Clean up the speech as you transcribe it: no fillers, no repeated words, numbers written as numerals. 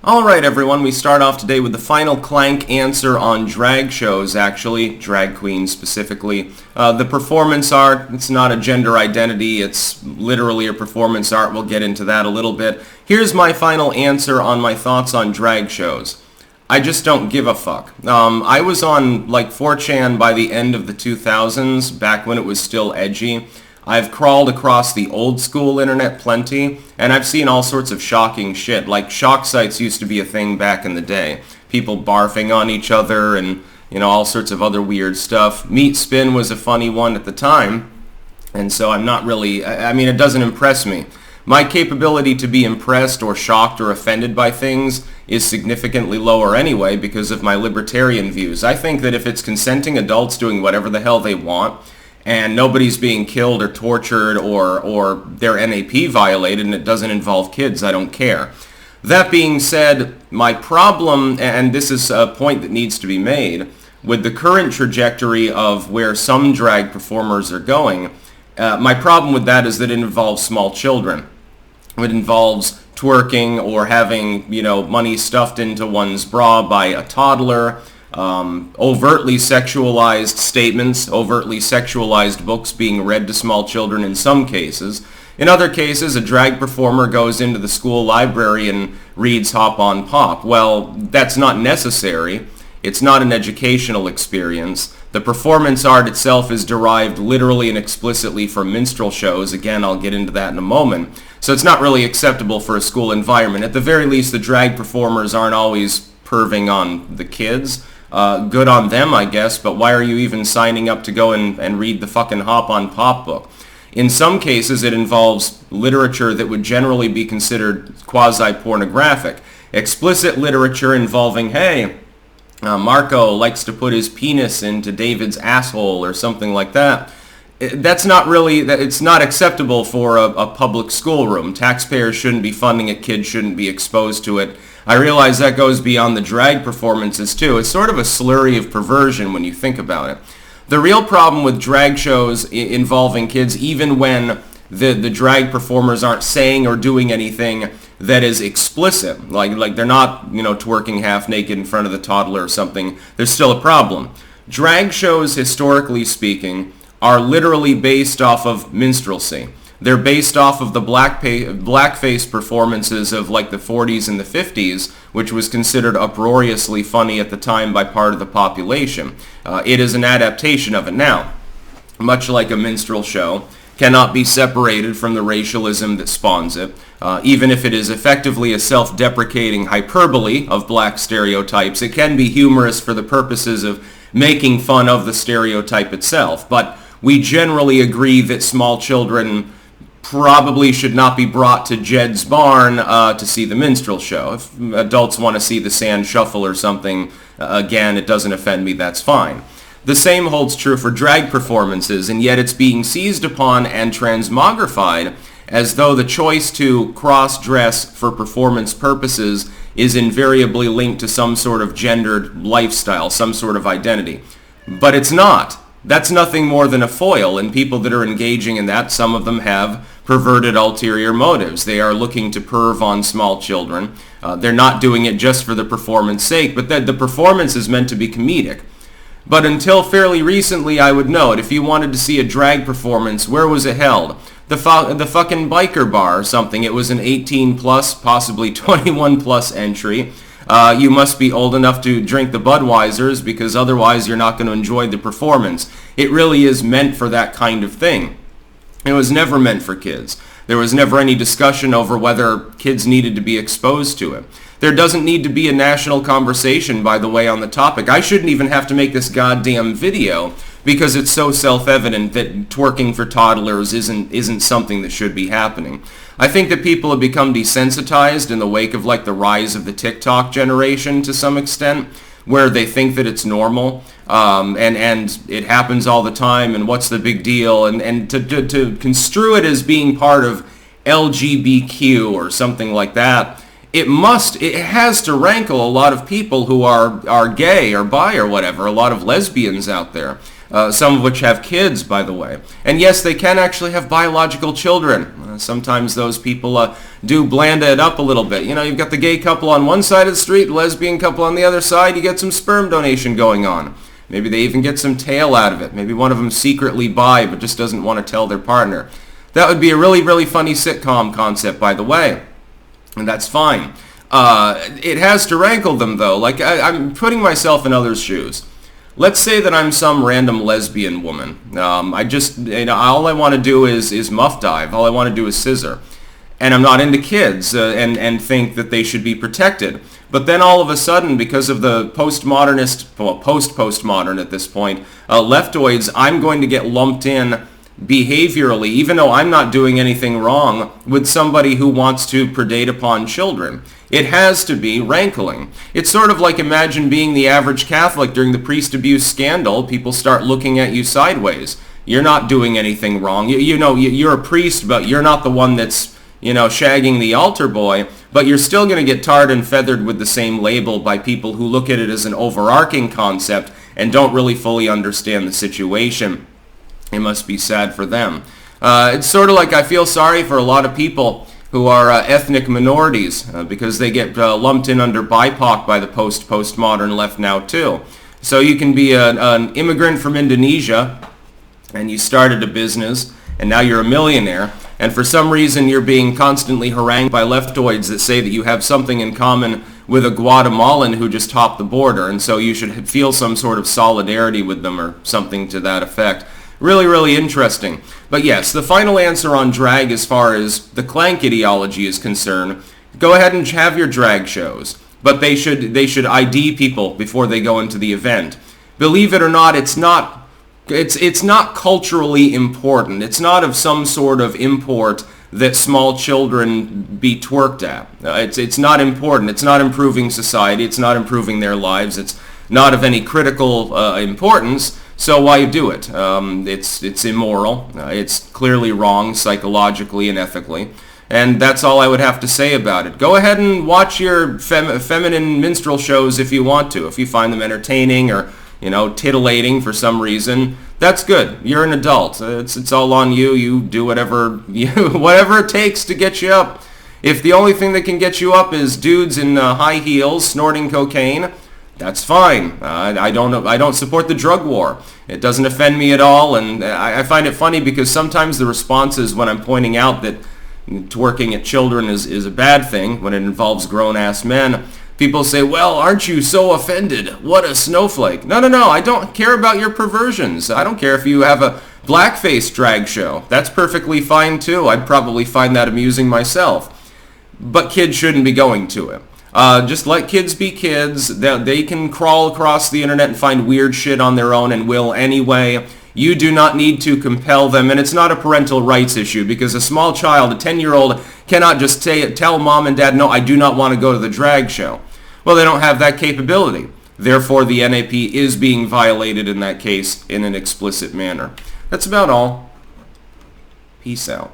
Alright everyone, we start off today with the final clank answer on drag shows, actually, drag queens specifically. The performance art, it's not a gender identity, it's literally a performance art, we'll get into that a little bit. Here's my final answer on my thoughts on drag shows. I just don't give a fuck. I was on like 4chan by the end of the 2000s, back when it was still edgy. I've crawled across the old school internet plenty, and I've seen all sorts of shocking shit. Like, shock sites used to be a thing back in the day. People barfing on each other and, all sorts of other weird stuff. Meat Spin was a funny one at the time, and so I'm not really, it doesn't impress me. My capability to be impressed or shocked or offended by things is significantly lower anyway because of my libertarian views. I think that if it's consenting adults doing whatever the hell they want, and nobody's being killed or tortured or their NAP violated and it doesn't involve kids, I don't care. That being said, my problem, and this is a point that needs to be made, with the current trajectory of where some drag performers are going, my problem with that is that it involves small children. It involves twerking or having, money stuffed into one's bra by a toddler, overtly sexualized statements, overtly sexualized books being read to small children in some cases. In other cases, a drag performer goes into the school library and reads Hop on Pop. Well, that's not necessary. It's not an educational experience. The performance art itself is derived literally and explicitly from minstrel shows. Again, I'll get into that in a moment. So it's not really acceptable for a school environment. At the very least, the drag performers aren't always perving on the kids. Good on them, I guess, but why are you even signing up to go and read the fucking Hop on Pop book? In some cases, it involves literature that would generally be considered quasi-pornographic. Explicit literature involving, hey, Marco likes to put his penis into David's asshole or something like that. That's not really, it's not acceptable for a public schoolroom. Taxpayers shouldn't be funding it, kids shouldn't be exposed to it. I realize that goes beyond the drag performances too. It's sort of a slurry of perversion when you think about it. The real problem with drag shows involving kids, even when the drag performers aren't saying or doing anything that is explicit, like they're not, twerking half naked in front of the toddler or something, there's still a problem. Drag shows, historically speaking, are literally based off of minstrelsy. They're based off of the blackface performances of like the 40s and the 50s, which was considered uproariously funny at the time by part of the population. It is an adaptation of it now. Much like a minstrel show, cannot be separated from the racialism that spawns it, even if it is effectively a self-deprecating hyperbole of black stereotypes. It can be humorous for the purposes of making fun of the stereotype itself, but we generally agree that small children probably should not be brought to Jed's barn to see the minstrel show. If adults want to see the sand shuffle or something, again, it doesn't offend me, that's fine. The same holds true for drag performances, and yet it's being seized upon and transmogrified as though the choice to cross-dress for performance purposes is invariably linked to some sort of gendered lifestyle, some sort of identity. But it's not. That's nothing more than a foil, and people that are engaging in that, some of them have perverted ulterior motives. They are looking to perv on small children. They're not doing it just for the performance sake, but the performance is meant to be comedic. But until fairly recently, I would know it. If you wanted to see a drag performance, where was it held? The fucking biker bar or something. It was an 18 plus, possibly 21 plus entry. You must be old enough to drink the Budweisers because otherwise you're not going to enjoy the performance. It really is meant for that kind of thing. It was never meant for kids. There was never any discussion over whether kids needed to be exposed to it. There doesn't need to be a national conversation, by the way, on the topic. I shouldn't even have to make this goddamn video because it's so self-evident that twerking for toddlers isn't something that should be happening. I think that people have become desensitized in the wake of like the rise of the TikTok generation to some extent, where they think that it's normal, and it happens all the time, and what's the big deal, and to construe it as being part of LGBTQ or something like that, it has to rankle a lot of people who are gay or bi or whatever, a lot of lesbians out there. Some of which have kids, by the way. And yes, they can actually have biological children. Sometimes those people do bland it up a little bit. You know, you've got the gay couple on one side of the street, lesbian couple on the other side, you get some sperm donation going on. Maybe they even get some tail out of it. Maybe one of them secretly bi, but just doesn't want to tell their partner. That would be a really, really funny sitcom concept, by the way. And that's fine. It has to rankle them, though. Like, I'm putting myself in others' shoes. Let's say that I'm some random lesbian woman. I just, all I want to do is muff dive. All I want to do is scissor. And I'm not into kids and think that they should be protected. But then all of a sudden, because of the postmodernist, well, post-postmodern at this point, leftoids, I'm going to get lumped in behaviorally, even though I'm not doing anything wrong, with somebody who wants to predate upon children. It has to be rankling. It's sort of like, imagine being the average Catholic during the priest abuse scandal. People start looking at you sideways. You're not doing anything wrong. You're a priest, but you're not the one that's, shagging the altar boy. But you're still going to get tarred and feathered with the same label by people who look at it as an overarching concept and don't really fully understand the situation. It must be sad for them. It's sort of like, I feel sorry for a lot of people who are ethnic minorities because they get lumped in under BIPOC by the postmodern left now too. So you can be an immigrant from Indonesia and you started a business and now you're a millionaire, and for some reason you're being constantly harangued by leftoids that say that you have something in common with a Guatemalan who just hopped the border, and so you should feel some sort of solidarity with them or something to that effect. Really, really interesting. But yes, the final answer on drag as far as the clank ideology is concerned, go ahead and have your drag shows. But they should ID people before they go into the event. Believe it or not, it's not culturally important. It's not of some sort of import that small children be twerked at. It's not important. It's not improving society. It's not improving their lives. It's not of any critical importance. So why do it? It's immoral. It's clearly wrong psychologically and ethically. And that's all I would have to say about it. Go ahead and watch your feminine minstrel shows if you want to. If you find them entertaining or, titillating for some reason, that's good. You're an adult. It's all on you. You do whatever it takes to get you up. If the only thing that can get you up is dudes in high heels snorting cocaine, that's fine. I don't support the drug war. It doesn't offend me at all, and I find it funny because sometimes the responses when I'm pointing out that twerking at children is a bad thing when it involves grown-ass men, people say, well, aren't you so offended? What a snowflake. No, I don't care about your perversions. I don't care if you have a blackface drag show. That's perfectly fine too. I'd probably find that amusing myself. But kids shouldn't be going to it. Just let kids be kids. They can crawl across the internet and find weird shit on their own and will anyway. You do not need to compel them, and it's not a parental rights issue because a small child, a 10-year-old, cannot just tell mom and dad, no, I do not want to go to the drag show. Well, they don't have that capability. Therefore, the NAP is being violated in that case in an explicit manner. That's about all. Peace out.